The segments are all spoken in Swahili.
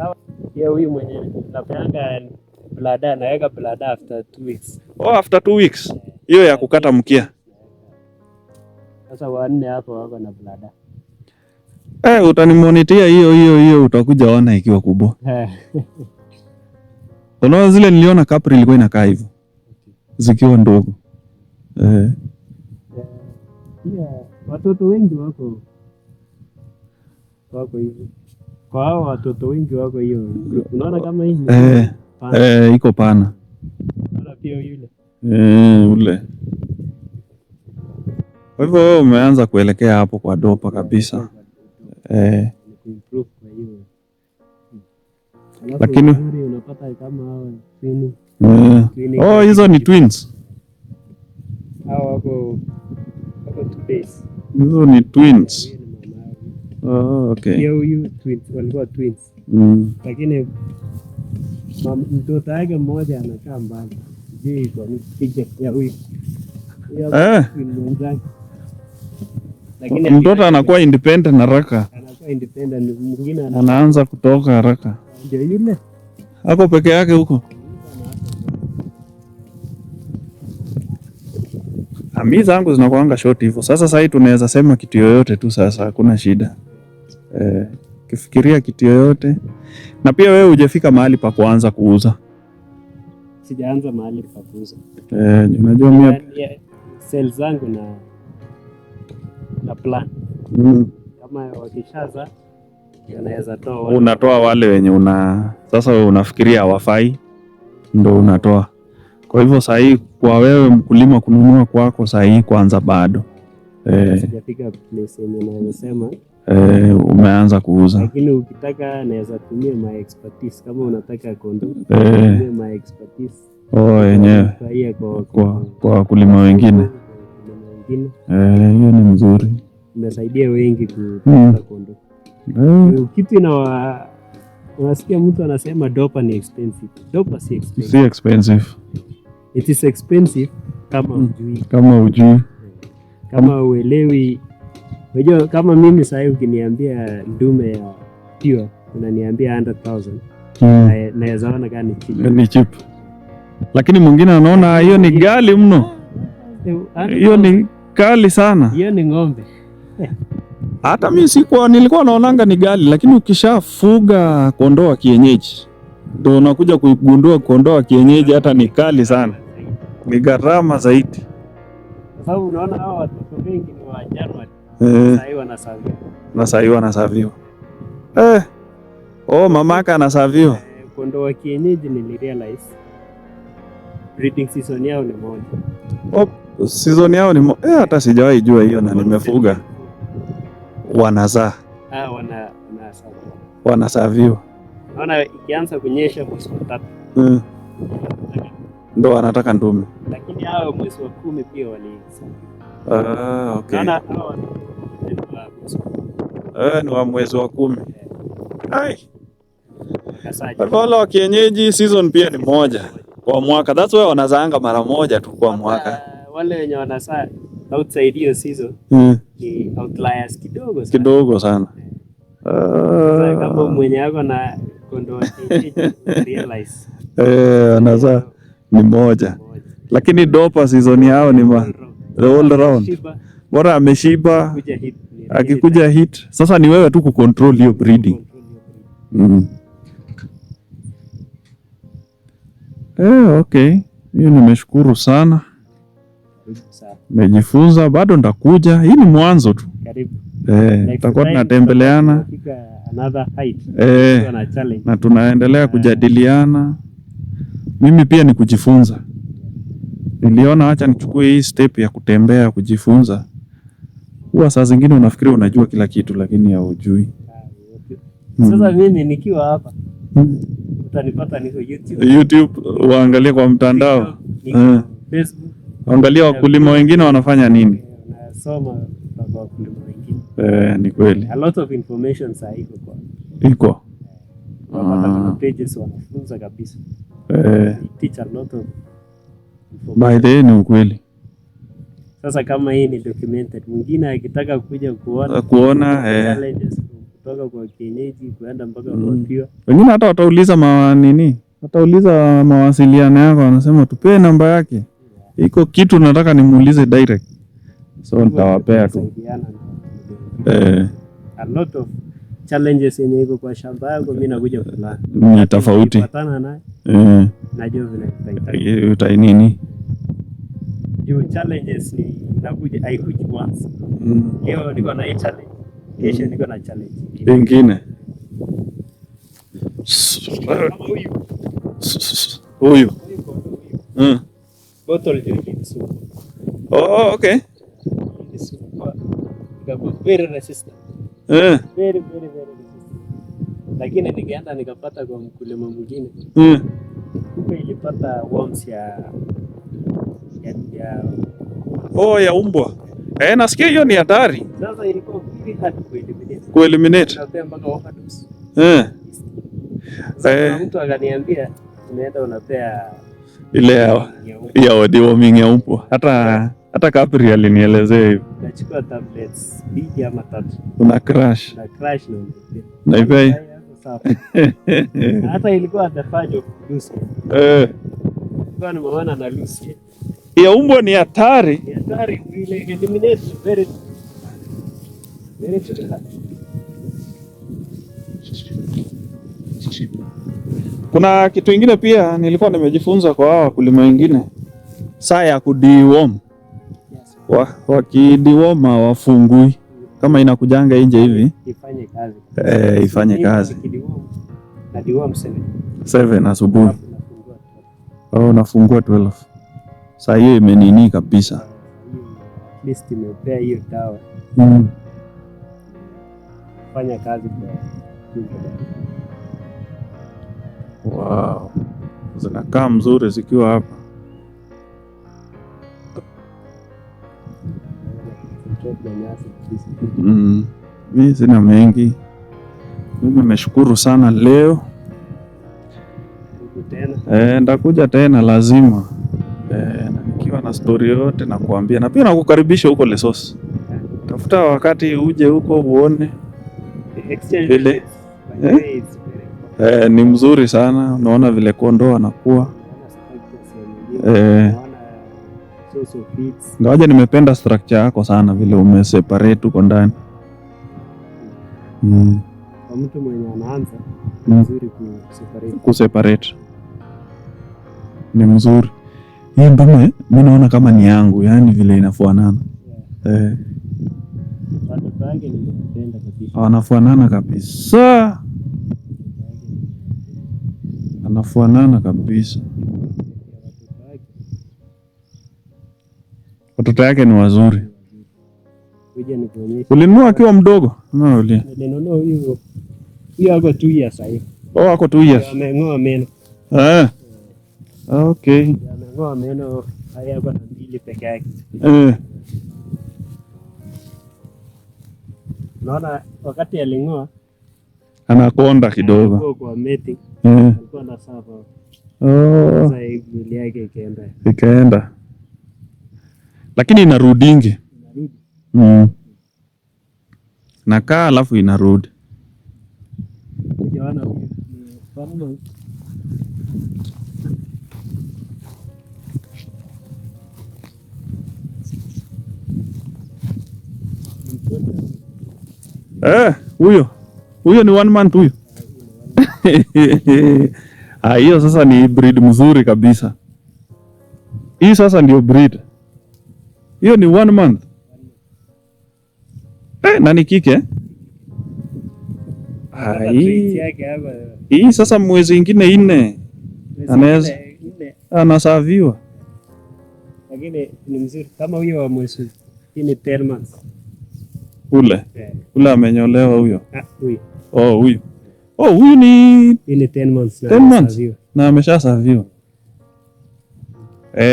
Sawa. Ya huyu mwenye napeanga blada naweka blada after 2 weeks. Oh, after 2 weeks. Hiyo ya kukata mkia. Sasa wanne hapo wako na blada. Utanimonitia hiyo utakuja ona ikiwa kubwa. Unaona zile niliona Capri ilikuwa inakaa hivyo. Zikiwa ndogo. Watoto wengi wako hivi. Kwa hao watoto wengi wako hiyo. Unaona kama hii? Iko pana. Unaona pia yule. Ule. Kwa hivyo wewe umeanza kuelekea hapo kwa dopa kabisa. Lakini unapata kama hao twins. Hizo ni twins. Hao wako 2 days. Hizo ni twins. Okay. Pia huyu twins walikuwa twins. Lakini mtoto wake mmoja anakaa mbali. Je, kwa nini picha ya huyu? Lakini mtoto anakuwa independent haraka. Anakuwa independent, mwingine anaanza kutoka haraka. Ndio yule. Hapo peke yake huko. Ami zangu zinakuanga short hivyo. Sasa hii tunaweza sema kitu yoyote tu sasa, hakuna shida. Kifikiria kitu yoyote. Na pia wewe hujafika mahali pa kuanza kuuza. Sijaanza mahali pa kuuza. Unajua mimi sales zangu na plan. Kama wakishaza unaweza toa. Unatoa wale wenye sasa unafikiria hawafai ndio unatoa. Kwa hivyo saa hii kwa wewe mkulima kununua kwako saa hii kwanza bado. Sijafika place yenye naweza umeanza kuuza. Lakini ukitaka naweza tumia my expertise kama unataka kondo. Tumia my expertise. Yenyewe. Kwa wakulima wengine. Hiyo ni mzuri. Imesaidia wengi kupata kondo. Kitu unasikia mtu anasema dopa ni expensive. Dopa si expensive. Si expensive. It is expensive kama hujui. Kama uelewi. Unajua kama mimi sasa ukiniambia ndume ya pure unaniambia 100,000. Naweza ona kama ni cheap. Lakini mwingine anaona hiyo ni ghali mno. Hiyo ni kali sana. Hiyo ni ng'ombe. Hata mimi nilikuwa naonanga ni ghali, lakini ukishafuga kondoo wa kienyeji ndio unakuja kugundua kondoo wa kienyeji hata ni kali sana. Ni gharama zaidi. Kwa sababu unaona hao watoto wengi ni wa January. Sasa hivi wanasaviwa. Mamaka anasaviwa. Kondoo wa kienyeji nilirealize breeding season yao ni moja. Season yao ni hata sijawahi jua hiyo na nimefuga. Wanazaa. Wanasaviwa. Naona ikianza kunyesha mwezi wa 3. Ndo wanataka ndume. Lakini hao mwezi wa 10 pia okay. Naona ni wa mwezi wa 10. Wale wa kienyeji season pia ni moja kwa mwaka. That's why wanazaanga mara moja tu kwa mwaka. Wale wenye wanazaa outside hiyo season ni outliers kidogo sana. Kama mwenye yako na kondoo realize. Anazaa ni moja. Lakini dopa season yao ni all round. Bora ameshiba. Akikuja hit. Sasa ni wewe tu kucontrol hiyo breeding. Okay. Hiyo nimeshukuru sana. Nimejifunza, bado ndakuja. Hii ni mwanzo tu. Karibu. Tutakuwa tunatembeleana. Na tunaendelea kujadiliana. Mimi pia ni kujifunza. Niliona acha nichukue hii step ya kutembea kujifunza. Huwa saa zingine unafikiri unajua kila kitu lakini haujui. Sasa mimi nikiwa hapa utanipata niko YouTube waangalie kwa mtandao. Facebook. Angalia wakulima wengine wanafanya nini. Nasoma kwa wakulima wengine. Ni kweli. A lot of information iko. Pages wanafunza kabisa. Teach a lot of by the way ni ukweli. Sasa kama hii ni documented, mwingine akitaka kuja kuona challenges kutoka kwa kienyeji kuenda mpaka kwa pure. Wengine hata watauliza watauliza mawasiliano yako, wanasema tupee namba yake. Iko kitu nataka nimuulize direct. So nitawapea tu. A lot of challenges yenye iko kwa shamba yako mimi nakuja fulani. Ni tofauti. Patana naye. Najua vile utainini. Juu challenges ni nakuja haikuji once. Leo niko na challenge. Kesho niko na challenge nyingine. Huyu. Bottle drinking soup. Oh, okay. Very resistant. Very resistant. Lakini nikaenda nikapata kwa mkulima mwingine. Kumbe ilipata worms ya umbwa. Nasikia hiyo ni hatari. Sasa ilikuwa very hard kueliminate. Mpaka overdose. Mtu akaniambia unaenda unapea ile ya deworming ya umbwa. Hata Capri alinielezea hivyo. Nachukua tablets 2 ama 3. Una crash. Na ipei. Hata ilikuwa atafanya Lucy. Kwa maana na Lucy. Ya umbwa ni hatari. Ni hatari ile eliminate very hard. Kuna kitu kingine pia nilikuwa nimejifunza kwa hawa wakulima wengine. Saa ya kudeworm. Wakideworm wafungui. Kama inakujanga nje hivi. Ifanye kazi. Ifanye kazi. Na deworm 7 asubuhi. Nafungua 12. Saa hiyo imenini kabisa. At least imepea hiyo dawa. Fanya kazi kwa. Wow. Zinakaa mzuri zikiwa hapa. Mimi sina mengi. Mimi nimeshukuru sana leo. Ndakuja tena lazima. Nikiwa na story yote na kuambia, na pia nakukaribisha huko Lesos. Tafuta wakati uje huko uone. Exchange. Ni mzuri sana, unaona vile kondoo anakuwa. Ngawaje nimependa structure yako sana vile umeseparate huko ndani. Kwa mtu mwenye anaanza ni mzuri kuseparate. Ni mzuri. Hii ndume mimi naona kama ni yangu, yani vile inafuanana. Watoto wake nimependa kabisa. Wanafuanana kabisa. Anafuanana kabisa. Watoto yake ni wazuri. Kuja nikuonyeshe. Ulinunua akiwa mdogo? Nilinunua huyo ako 2 years sasa. Ako 2 years. Ameng'oa meno. Okay. Ameng'oa meno haya kwa 2 peke yake. Naona wakati aling'oa anakonda kidogo. Kwa meeting. Alikuwa na sava. Sasa mwili yake ikaenda. Lakini inarudingi. Nakaa alafu inarudi. Unaona huyu farmer. Huyo ni 1 month huyo. Hiyo sasa ni breed mzuri kabisa. Hii sasa ndio breed. Hiyo ni 1 month. Na ni kike. Hii sasa mwezi ingine 4. Anaweza anasaviwa. Lakini ni mzuri kama huyo wa mwezi. Hii ni 10 months. Ule amenyolewa huyo. Huyo. Huyu. Huyu ni hii ni 10 months. 10 months. Na ameshasaviwa.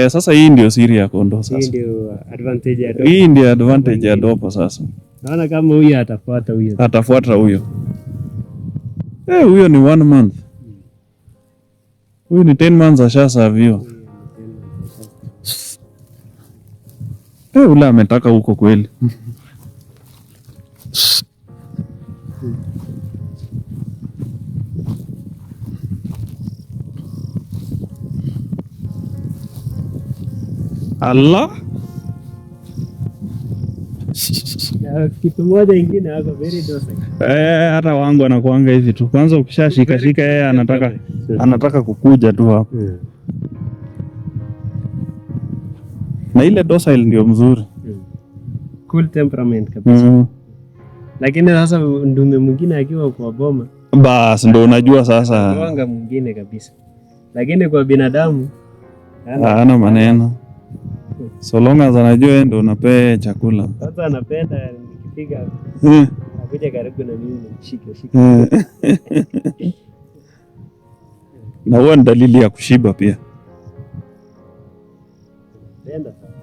Sasa hii ndio siri ya kondoo sasa. Hii ndio advantage ya dopo. Hii ndio advantage ya dopo sasa. Naona kama huyu atafuata huyo. Huyo ni 1 month. Huyu ni 10 months ashasaviwa. Ule ametaka huko kweli. Allah. Kitu moja ingine hapo very docile. Hata wangu anakuanga hivi tu. Kwanza ukishashika shika yeye anataka kukuja tu hapo. Na ile docile ndio mzuri. Cool temperament kabisa. Lakini sasa ndume mwingine akiwa kwa boma, bas ndo unajua sasa. Mwanga mwingine kabisa. Lakini kwa binadamu hana maneno. So long as anajua yeye ndo unapea chakula. Sasa anapenda nikifika akuja karibu na mimi nishike. Na huwa ni dalili ya kushiba pia. Penda sana.